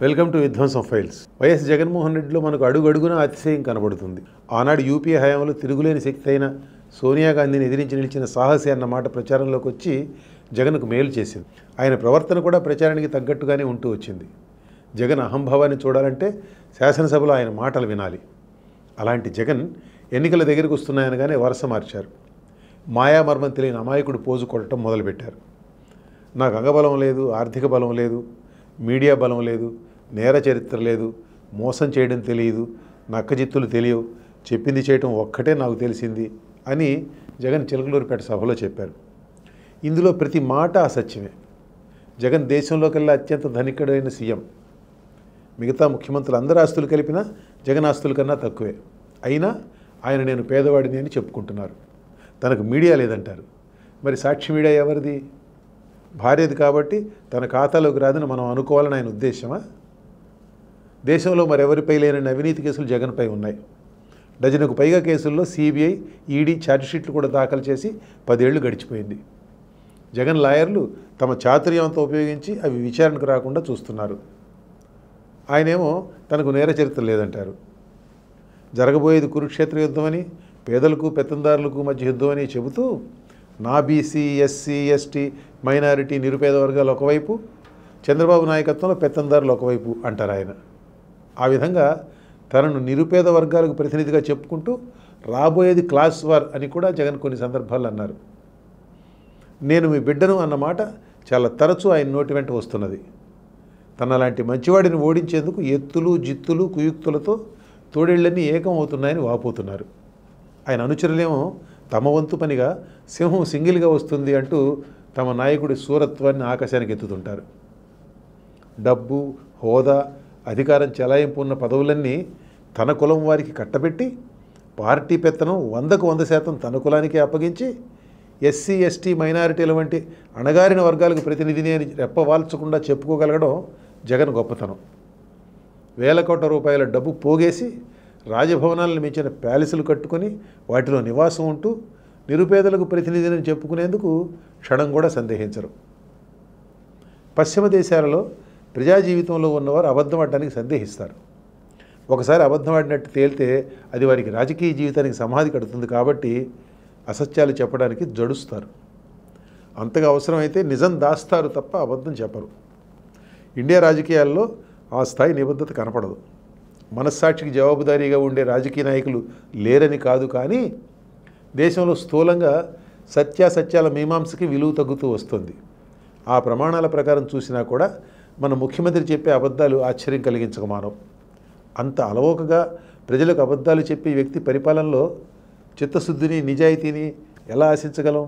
Welcome to విధ్వంసం files. YS Jaganmohan రెడ్డిలో మనకు అడుగడుగున అతిశయం కనబడుతుంది. ఆనాడు యూపీఏ హయాంలో తిరుగులేని శక్తి అయిన సోనియా గాంధీని ఎదిరించి నిలిచిన సాహసి అన్న మాట ప్రచారంలోకి వచ్చి జగన్కు మేలు చేసింది. ఆయన ప్రవర్తన కూడా ప్రచారానికి తగ్గట్టుగానే ఉంటూ వచ్చింది. జగన్ అహంభావాన్ని చూడాలంటే శాసనసభలో ఆయన మాటలు వినాలి. అలాంటి జగన్ ఎన్నికల దగ్గరికి వస్తున్నాయనగానే వరుస మార్చారు. మాయామర్మం తెలియని అమాయకుడు పోజు కొట్టడం మొదలుపెట్టారు. నాకు అంగబలం లేదు, ఆర్థిక బలం లేదు, మీడియా బలం లేదు, నేర చరిత్ర లేదు, మోసం చేయడం తెలియదు, నక్కజిత్తులు తెలియవు, చెప్పింది చేయటం ఒక్కటే నాకు తెలిసింది అని జగన్ చిలకలూరుపేట సభలో చెప్పారు. ఇందులో ప్రతి మాట అసత్యమే. జగన్ దేశంలోకెల్లా అత్యంత ధనికుడైన సీఎం. మిగతా ముఖ్యమంత్రులు అందరి ఆస్తులు కలిపినా జగన్ ఆస్తుల కన్నా తక్కువే. అయినా ఆయన నేను పేదవాడిని అని చెప్పుకుంటున్నారు. తనకు మీడియా లేదంటారు. మరి సాక్షి మీడియా ఎవరిది? భార్యది కాబట్టి తన ఖాతాలోకి రాదని మనం అనుకోవాలని ఆయన ఉద్దేశమా? దేశంలో మరెవరిపై లేని అవినీతి కేసులు జగన్పై ఉన్నాయి. డజనుకు పైగా కేసుల్లో సిబిఐ, ఈడీ ఛార్జ్షీట్లు కూడా దాఖలు చేసి 10 ఏళ్లు గడిచిపోయింది. జగన్ లాయర్లు తమ చాతుర్యంతో ఉపయోగించి అవి విచారణకు రాకుండా చూస్తున్నారు. ఆయనేమో తనకు నేర చరిత్ర లేదంటారు. జరగబోయేది కురుక్షేత్ర యుద్ధమని, పేదలకు పెత్తందారులకు మధ్య యుద్ధం అని చెబుతూ నా బీసీ, ఎస్సీ, ఎస్టీ, మైనారిటీ, నిరుపేద వర్గాలు ఒకవైపు, చంద్రబాబు నాయకత్వంలో పెత్తందారులు ఒకవైపు అంటారు ఆయన. ఆ విధంగా తనను నిరుపేద వర్గాలకు ప్రతినిధిగా చెప్పుకుంటూ రాబోయేది క్లాస్ వార్ అని కూడా జగన్ కొన్ని సందర్భాల్లో అన్నారు. నేను మీ బిడ్డను అన్నమాట చాలా తరచూ ఆయన నోటి వెంట వస్తున్నది. తనలాంటి మంచివాడిని ఓడించేందుకు ఎత్తులు, జిత్తులు, కుయుక్తులతో తోడేళ్లన్నీ ఏకం అవుతున్నాయని వాపోతున్నారు. ఆయన అనుచరులేమో తమ వంతు పనిగా సింహం సింగిల్గా వస్తుంది అంటూ తమ నాయకుడి సూరత్వాన్ని ఆకాశానికి ఎత్తుతుంటారు. డబ్బు, హోదా, అధికారం చెలాయింపు ఉన్న పదవులన్నీ తన కులం వారికి కట్టబెట్టి పార్టీ పెత్తనం 100కు 100% తన కులానికే అప్పగించి ఎస్సీ, ఎస్టీ, మైనారిటీల వంటి అణగారిన వర్గాలకు ప్రతినిధిని అని రెప్పవాల్చకుండా చెప్పుకోగలగడం జగన్ గొప్పతనం. వేల కోట్ల రూపాయల డబ్బు పోగేసి రాజభవనాలను మించిన ప్యాలెసులు కట్టుకొని వాటిలో నివాసం ఉంటూ నిరుపేదలకు ప్రతినిధిని చెప్పుకునేందుకు క్షణం కూడా సందేహించరు. పశ్చిమ దేశాలలో ప్రజా జీవితంలో ఉన్నవారు అబద్ధం ఆడటానికి సందేహిస్తారు. ఒకసారి అబద్ధం ఆడినట్టు తేలితే అది వారికి రాజకీయ జీవితానికి సమాధి కడుతుంది కాబట్టి అసత్యాలు చెప్పడానికి జడుస్తారు. అంతగా అవసరమైతే నిజం దాస్తారు తప్ప అబద్ధం చెప్పరు. ఇండియా రాజకీయాల్లో ఆ స్థాయి నిబద్ధత కనపడదు. మనస్సాక్షికి జవాబుదారీగా ఉండే రాజకీయ నాయకులు లేరని కాదు, కానీ దేశంలో స్థూలంగా సత్యాసత్యాల మీమాంసకి విలువ తగ్గుతూ వస్తుంది. ఆ ప్రమాణాల ప్రకారం చూసినా కూడా మన ముఖ్యమంత్రి చెప్పే అబద్ధాలు ఆశ్చర్యం కలిగించక మానవు. అంత అలవోకగా ప్రజలకు అబద్ధాలు చెప్పే వ్యక్తి పరిపాలనలో చిత్తశుద్ధిని, నిజాయితీని ఎలా ఆశించగలం?